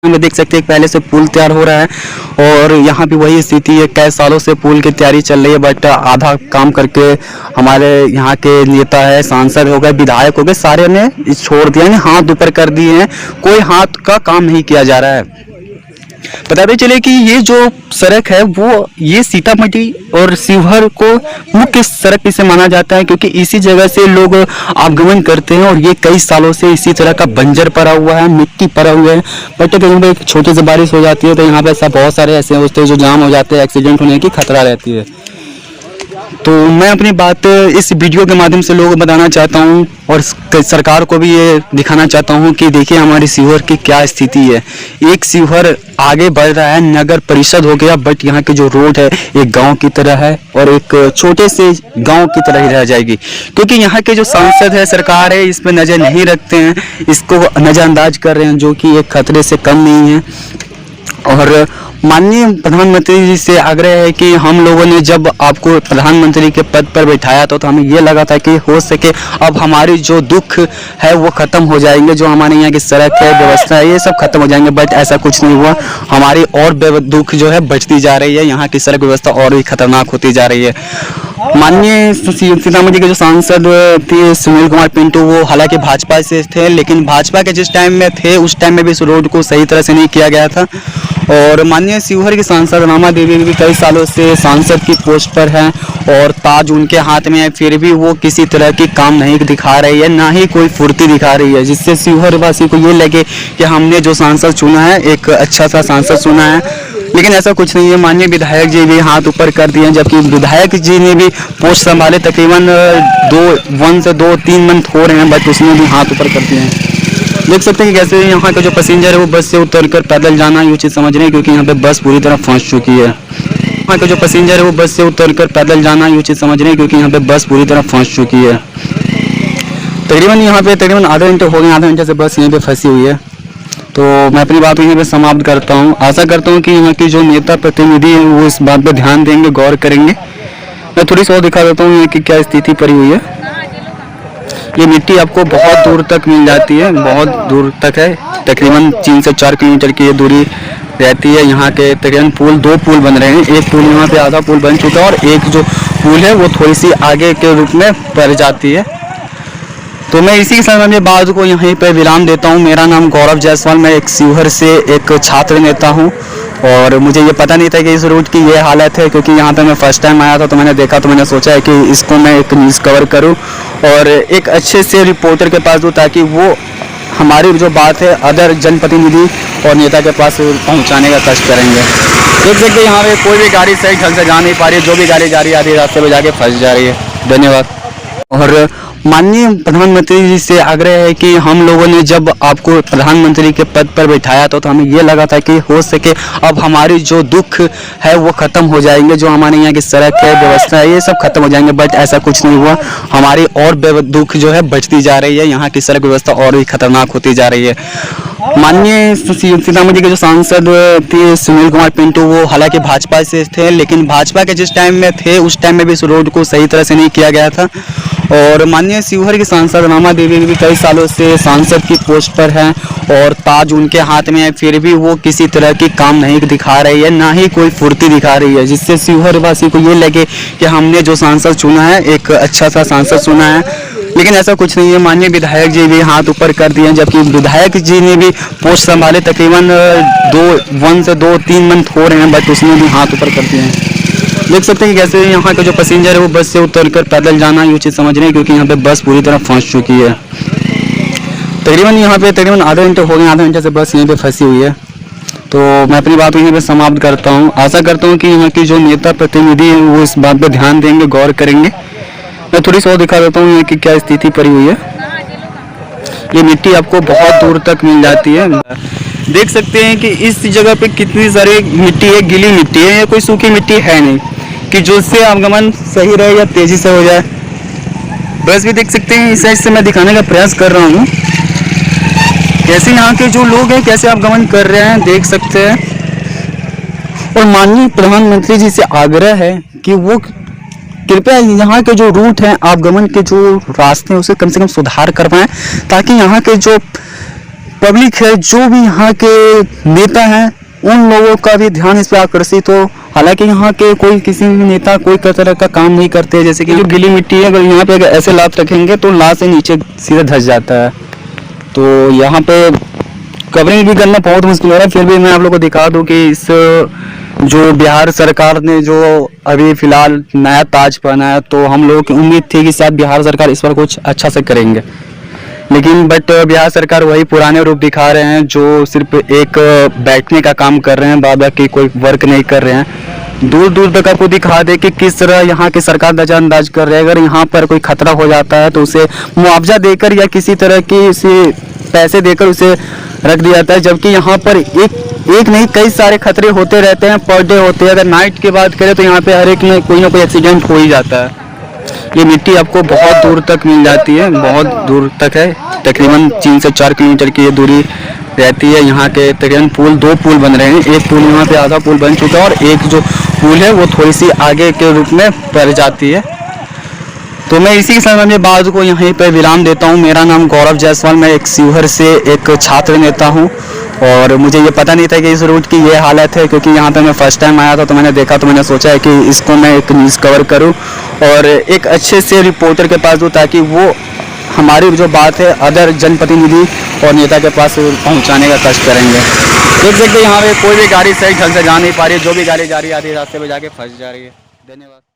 में देख सकते हैं पहले से पुल तैयार हो रहा है और यहाँ भी वही स्थिति है। कई सालों से पुल की तैयारी चल रही है, बट आधा काम करके हमारे यहाँ के नेता है, सांसद हो गए, विधायक हो गए, सारे ने छोड़ दिया, यानी हाथ ऊपर कर दिए हैं। कोई हाथ का काम नहीं किया जा रहा है। बताते चले कि ये जो सड़क है वो ये सीतामढ़ी और शिवहर को मुख्य सड़क इसे माना जाता है, क्योंकि इसी जगह से लोग आवागमन करते हैं और ये कई सालों से इसी तरह का बंजर पड़ा हुआ है, मिट्टी पड़ा हुआ है। बट कहीं पर एक छोटी सी बारिश हो जाती है तो यहाँ पे ऐसा बहुत सारे ऐसे होते हैं जो जाम हो जाते हैं, एक्सीडेंट होने की खतरा रहती है। तो मैं अपनी बात इस वीडियो के माध्यम से लोगों को बताना चाहता हूँ और सरकार को भी ये दिखाना चाहता हूँ कि देखिए हमारी शिवहर की क्या स्थिति है। एक शिवहर आगे बढ़ रहा है, नगर परिषद हो गया, बट यहाँ की जो रोड है एक गांव की तरह है और एक छोटे से गांव की तरह ही रह जाएगी, क्योंकि यहाँ के जो सांसद है, सरकार है, इस पर नज़र नहीं रखते हैं, इसको नज़रअंदाज कर रहे हैं, जो कि एक खतरे से कम नहीं है। और माननीय प्रधानमंत्री जी से आग्रह है कि हम लोगों ने जब आपको प्रधानमंत्री के पद पर बैठाया तो हमें ये लगा था कि हो सके अब हमारी जो दुख है वो ख़त्म हो जाएंगे, जो हमारे यहाँ की सड़क है, व्यवस्था है, ये सब खत्म हो जाएंगे। बट ऐसा कुछ नहीं हुआ, हमारी और दुख जो है बढ़ती जा रही है, यहाँ की सड़क व्यवस्था और भी खतरनाक होती जा रही है। माननीय सीतामढ़ी के जो सांसद थे सुनील कुमार पिंटू, वो हालांकि भाजपा से थे, लेकिन भाजपा के जिस टाइम में थे उस टाइम में भी इस रोड को सही तरह से नहीं किया गया था। और माननीय शिवहर की सांसद रमा देवी भी कई सालों से सांसद की पोस्ट पर हैं और ताज उनके हाथ में है, फिर भी वो किसी तरह की काम नहीं दिखा रही है, ना ही कोई फुर्ती दिखा रही है, जिससे शिवहर वासी को ये लगे कि हमने जो सांसद चुना है एक अच्छा सा सांसद चुना है। लेकिन ऐसा कुछ नहीं है। माननीय विधायक जी भी हाथ ऊपर कर दिए हैं, जबकि विधायक जी ने भी पोस्ट संभाले तकरीबन 1 से 2-3 मंथ हो रहे हैं, बट उसने भी हाथ ऊपर कर दिए हैं। देख सकते हैं कि कैसे यहाँ के जो पैसेंजर है वो बस से उतरकर पैदल जाना ये उचित समझ रहे हैं, क्योंकि यहाँ पे बस पूरी तरह फंस चुकी है। यहाँ के जो पैसेंजर है वो बस से उतरकर पैदल जाना ये उचित समझ रहे हैं, क्योंकि यहाँ पे बस पूरी तरह फंस चुकी है। तकरीबन यहाँ पे तकरीबन आधे घंटे हो गए, आधे घंटे से बस यहीं पे फंसी हुई है। तो मैं अपनी बात यहीं पे समाप्त करता हूँ। आशा करता हूँ कि यहाँ की जो नेता प्रतिनिधि हैं वो इस बात पे ध्यान देंगे, गौर करेंगे। मैं थोड़ी सी और दिखा देता हूँ कि क्या स्थिति पड़ी हुई है। ये मिट्टी आपको बहुत दूर तक मिल जाती है, बहुत दूर तक है, तकरीबन 3 से 4 किलोमीटर की ये दूरी रहती है। यहाँ के तकरीबन 2 पुल बन रहे हैं, एक पुल यहाँ पे आधा पुल बन चुका है और एक जो पुल है वो थोड़ी सी आगे के रूप में पड़ जाती है। तो मैं इसी के साथ अपनी बात को यहीं पर विराम देता हूं। मेरा नाम गौरव जायसवाल, मैं एक शिवहर से एक छात्र नेता हूं और मुझे ये पता नहीं था कि इस रूट की ये हालत है, क्योंकि यहाँ पे मैं फर्स्ट टाइम आया था तो मैंने देखा, तो मैंने सोचा है कि इसको मैं एक न्यूज़ कवर करूं और एक अच्छे से रिपोर्टर के पास दूँ, ताकि वो हमारी जो बात है अदर जनप्रतिनिधि और नेता के पास पहुँचाने का कष्ट करेंगे। देख सकते हैं यहाँ पर कोई भी गाड़ी सही ढंग से जा नहीं पा रही है, जो भी गाड़ी जा रही है आधी रास्ते पर जाके फंस जा रही है। धन्यवाद। और माननीय प्रधानमंत्री जी से आग्रह है कि हम लोगों ने जब आपको प्रधानमंत्री के पद पर बैठाया तो हमें ये लगा था कि हो सके अब हमारी जो दुख है वो ख़त्म हो जाएंगे, जो हमारे यहाँ की सड़क है, व्यवस्था है, ये सब खत्म हो जाएंगे। बट ऐसा कुछ नहीं हुआ, हमारी और दुख जो है बढ़ती जा रही है, यहाँ की सड़क व्यवस्था और भी खतरनाक होती जा रही है। माननीय सीतामढ़ी के जो सांसद थे सुनील कुमार पिंटू, वो हालांकि भाजपा से थे, लेकिन भाजपा के जिस टाइम में थे उस टाइम में भी इस रोड को सही तरह से नहीं किया गया था। और माननीय शिवहर की सांसद रमा देवी भी कई सालों से सांसद की पोस्ट पर हैं और ताज उनके हाथ में है, फिर भी वो किसी तरह की काम नहीं दिखा रही है, ना ही कोई फुर्ती दिखा रही है, जिससे शिवहर वासी को ये लगे कि हमने जो सांसद चुना है एक अच्छा सा सांसद चुना है। लेकिन ऐसा कुछ नहीं है। माननीय विधायक जी भी हाथ ऊपर कर दिए हैं, जबकि विधायक जी ने भी पोस्ट संभाले तकरीबन 1 से 2-3 मंथ हो रहे हैं, बट उसने भी हाथ ऊपर कर दिए हैं। देख सकते हैं कि कैसे यहाँ के जो पैसेंजर है वो बस से उतरकर पैदल जाना ये उचित समझ रहे हैं, क्योंकि यहाँ पे बस पूरी तरह फंस चुकी है। तकरीबन यहाँ पे तकरीबन आधे घंटे हो गए, आधे घंटे से बस यहीं पे फंसी हुई है। तो मैं अपनी बात यहीं पे समाप्त करता हूँ। आशा करता हूँ कि यहाँ की जो नेता प्रतिनिधि हैं वो इस बात पे ध्यान देंगे, गौर करेंगे। मैं थोड़ी सी और दिखा देता हूँ कि क्या स्थिति पड़ी हुई है। ये मिट्टी आपको बहुत दूर तक मिल जाती है। देख सकते हैं कि इस जगह पे कितनी सारी मिट्टी है, गीली मिट्टी है, ये कोई सूखी मिट्टी है नहीं कि जिससे आवागमन सही रहे या तेजी से हो जाए। बस भी देख सकते हैं, इस साइड से मैं दिखाने का प्रयास कर रहा हूँ कैसे यहाँ के जो लोग हैं कैसे आवागमन कर रहे हैं, देख सकते हैं। और माननीय प्रधानमंत्री जी से आग्रह है कि वो कृपया यहाँ के जो रूट हैं, आवागमन के जो रास्ते हैं उसे कम से कम सुधार करवाएं, ताकि यहाँ के जो पब्लिक है, जो भी यहाँ के नेता हैं, उन लोगों का भी ध्यान इस पर आकर्षित हो। हालांकि यहाँ के कोई किसी भी नेता कोई तरह का काम नहीं करते, जैसे कि जो गीली मिट्टी है, अगर यहाँ पे अगर ऐसे लात रखेंगे तो लात से नीचे सीधे धंस जाता है। तो यहाँ पे कवरिंग भी करना बहुत मुश्किल हो रहा है। फिर भी मैं आप लोगों को दिखा दूँ कि इस जो बिहार सरकार ने जो अभी फिलहाल नया ताज पहना है, तो हम लोगों की उम्मीद थी कि शायद बिहार सरकार इस पर कुछ अच्छा से करेंगे, लेकिन बिहार सरकार वही पुराने रूप दिखा रहे हैं, जो सिर्फ एक बैठने का काम कर रहे हैं, बाद की कोई वर्क नहीं कर रहे हैं। दूर दूर तक आपको दिखा दे कि किस तरह यहाँ की सरकार नजरअंदाज कर रही है। अगर यहाँ पर कोई खतरा हो जाता है तो उसे मुआवजा देकर या किसी तरह की उसे पैसे देकर उसे रख दिया जाता है, जबकि यहाँ पर एक नहीं कई सारे खतरे होते रहते हैं, पर डे होते हैं। अगर नाइट की बात करें तो यहाँ पे हर एक में कोई ना कोई एक्सीडेंट हो ही जाता है। ये मिट्टी आपको बहुत दूर तक मिल जाती है, बहुत दूर तक है, तकरीबन 3 से 4 किलोमीटर की ये दूरी रहती है। यहाँ के तकरीबन पुल 2 पुल बन रहे हैं, एक पुल यहाँ पे आधा पुल बन चुका है और एक जो पुल है वो थोड़ी सी आगे के रूप में पड़ जाती है। तो मैं इसी समय में बात को यहीं पर विराम देता हूँ। मेरा नाम गौरव जायसवाल, मैं एक शिवहर से एक छात्र नेता हूँ और मुझे ये पता नहीं था कि इस रूट की ये हालत है, क्योंकि यहाँ पे मैं फर्स्ट टाइम आया था तो मैंने देखा, तो मैंने सोचा है कि इसको मैं एक न्यूज़ कवर करूँ और एक अच्छे से रिपोर्टर के पास दूँ, ताकि वो हमारी जो बात है अदर जनप्रतिनिधि और नेता के पास पहुँचाने का कष्ट करेंगे। देख सकते यहाँ पे कोई भी गाड़ी सही ढंग से जा नहीं पा रही है, जो भी गाड़ी जा रही है आधे रास्ते पर जाके फंस जा रही है। धन्यवाद।